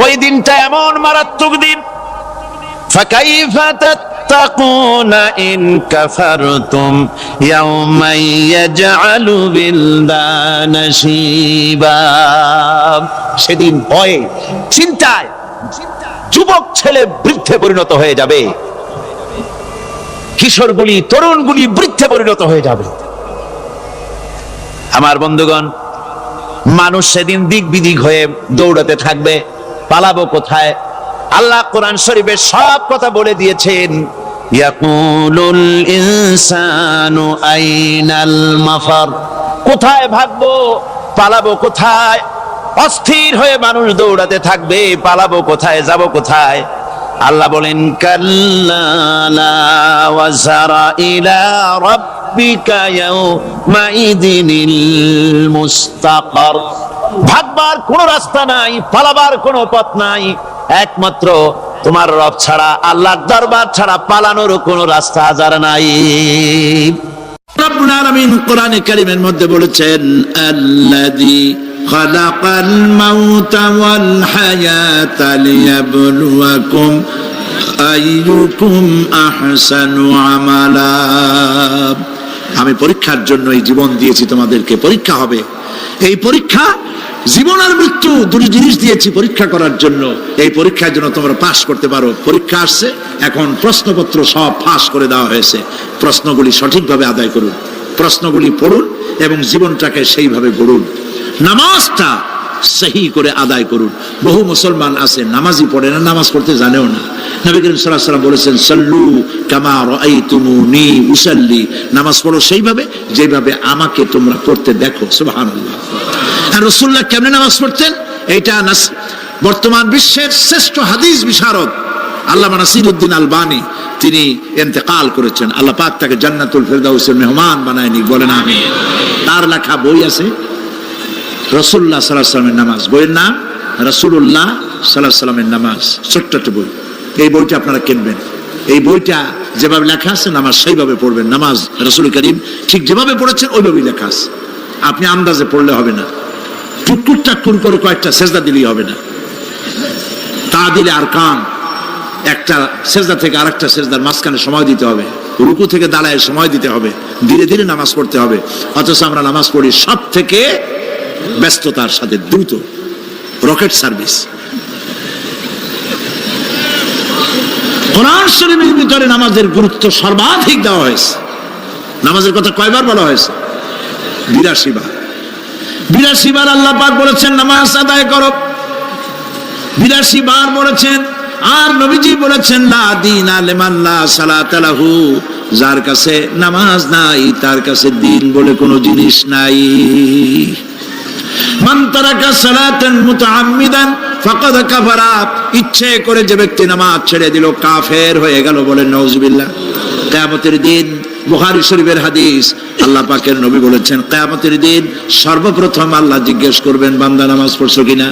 ওই দিনটা এমন মারাত্মক দিন, ফাকাইফা তাত্তাকুনা ইন কাফারতুম ইয়াওমা ইয়াজআলু বিলদানা শিবা। সেদিন ভয়ে চিন্তায় যুবক ছেলে বৃদ্ধে পরিণত হয়ে যাবে, কিশোরগুলি তরুণগুলি বৃদ্ধে পরিণত হয়ে যাবে। আমার বন্ধুগণ, মানুষ সেদিন দিক বিদিক হয়ে দৌড়াতে থাকবে, পালাবো কোথায়? আল্লাহ কোরআন শরীফে সব কথা বলে দিয়েছেন। ইয়াকুলুল ইনসানু আইনাল মাফার, কোথায় ভাগবো, পালাবো কোথায়? অস্থির হয়ে মানুষ দৌড়াতে থাকবে, পালাবো কোথায়, যাব কোথায়? আল্লাহ বলেন কাল্লা লা ওয়াজারা ইলা রাব্বিকা ইয়াউমাইদিনিল মুস্তাকার। ভাগবার কোনো রাস্তা নাই, পালাবার কোনো পথ নাই, একমাত্র তোমার রব ছাড়া, আল্লাহর দরবার ছাড়া পালানোর কোনো রাস্তা আজার নাই। রব্বুল আলামিন কোরআনে কারীমের মধ্যে বলেছেন আল্লাযী খালাকাল মাউতা ওয়াল হায়াতা লিয়াবলুয়াকুম আইয়ুকুম আহসানু আমালা। আমি পরীক্ষার জন্য এই জীবন দিয়েছি, তোমাদেরকে পরীক্ষা হবে। এই পরীক্ষা জীবন আর মৃত্যু দুটি জিনিস দিয়েছি পরীক্ষা করার জন্য। এই পরীক্ষার জন্য তোমরা পাস করতে পারো। পরীক্ষা আসছে, এখন প্রশ্নপত্র সব ফাঁস করে দেওয়া হয়েছে। প্রশ্নগুলি সঠিকভাবে আদায় করুন, প্রশ্নগুলি পড়ুন এবং জীবনটাকে সেইভাবে গড়ুন। নামাজটা সহি করে আদায় করুন। বহু মুসলমান আছে নামাজই পড়ে না, নামাজ পড়তে জানেও না। নবী করিম সাল্লাল্লাহু আলাইহি ওয়াসাল্লাম বলেছেন সাল্লু কামা রাআইতুমুনি উসাল্লি, নামাজ পড়ো সেইভাবে যেভাবে আমাকে তোমরা পড়তে দেখো। সুবহানাল্লাহ। আর রাসূলুল্লাহ কেমনে নামাজ পড়তেন? এইটা বর্তমান বিশ্বের শ্রেষ্ঠ হাদিস বিশারদ আল্লামা নাসিরউদ্দিন আলবানী তিনি ইন্তেকাল করেছেন। আল্লাহ পাক তাকে জান্নাতুল ফেরদাউসের মেহমান বানায় নিক, বলেন আমিন। তার লেখা বই আছে রাসূলুল্লাহ সাল্লাল্লাহু আলাইহি ওয়াসাল্লামের নামাজ, বইয়ের নাম রাসূলুল্লাহ সাল্লাল্লাহু আলাইহি ওয়াসাল্লামের নামাজ। ছোট্ট একটা বই, এই বইটা আপনারা কিনবেন। এই বইটা যেভাবে লেখা আছে নামাজ সেইভাবে পড়বেন। নামাজ রাসূল করিম ঠিক যেভাবে পড়েছেন ওইভাবেই লেখা আছে। আপনি আন্দাজে পড়লে হবে না, টুকটুক টাকটুক করে কয়েকটা সেজদা দিলেই হবে না। তা দিলে আর কান, একটা সেজদা থেকে আরেকটা সেজদার মাঝখানে সময় দিতে হবে, রুকু থেকে দাঁড়ায় সময় দিতে হবে, ধীরে ধীরে নামাজ পড়তে হবে। অথচ আমরা নামাজ পড়ি সব থেকে ব্যস্ততার সাথে, দ্রুত, রকেট সার্ভিস। কোরআন শরীফের ভিতরে নামাজের গুরুত্ব সর্বাধিক দেওয়া হয়েছে। নামাজের কথা কয়বার বলা হয়েছে? 82 বার। 82 বার আল্লাহ পাক বলেছেন নামাজ আদায় করো, 82 বার বলেছেন। আর নবীজি বলেছেন লা দীনা লিমান লা সালাতা লাহু, যার কাছে নামাজ নাই তার কাছে দ্বীন বলে কোনো জিনিস নাই। মান তারাকা সালাতান মুতাআম্মিদান ফাকাদ কাফারা, ইচ্ছে করে যে ব্যক্তি নামাজ ছেড়ে দিল কাফের হয়ে গেল, বলেন নাউজুবিল্লাহ। কিয়ামতের দিন, বুখারী শরীফের হাদিস, আল্লাহ পাকের নবী বলেছেন কিয়ামতের দিন সর্বপ্রথম আল্লাহ জিজ্ঞেস করবেন বান্দা নামাজ পড়ছো কিনা।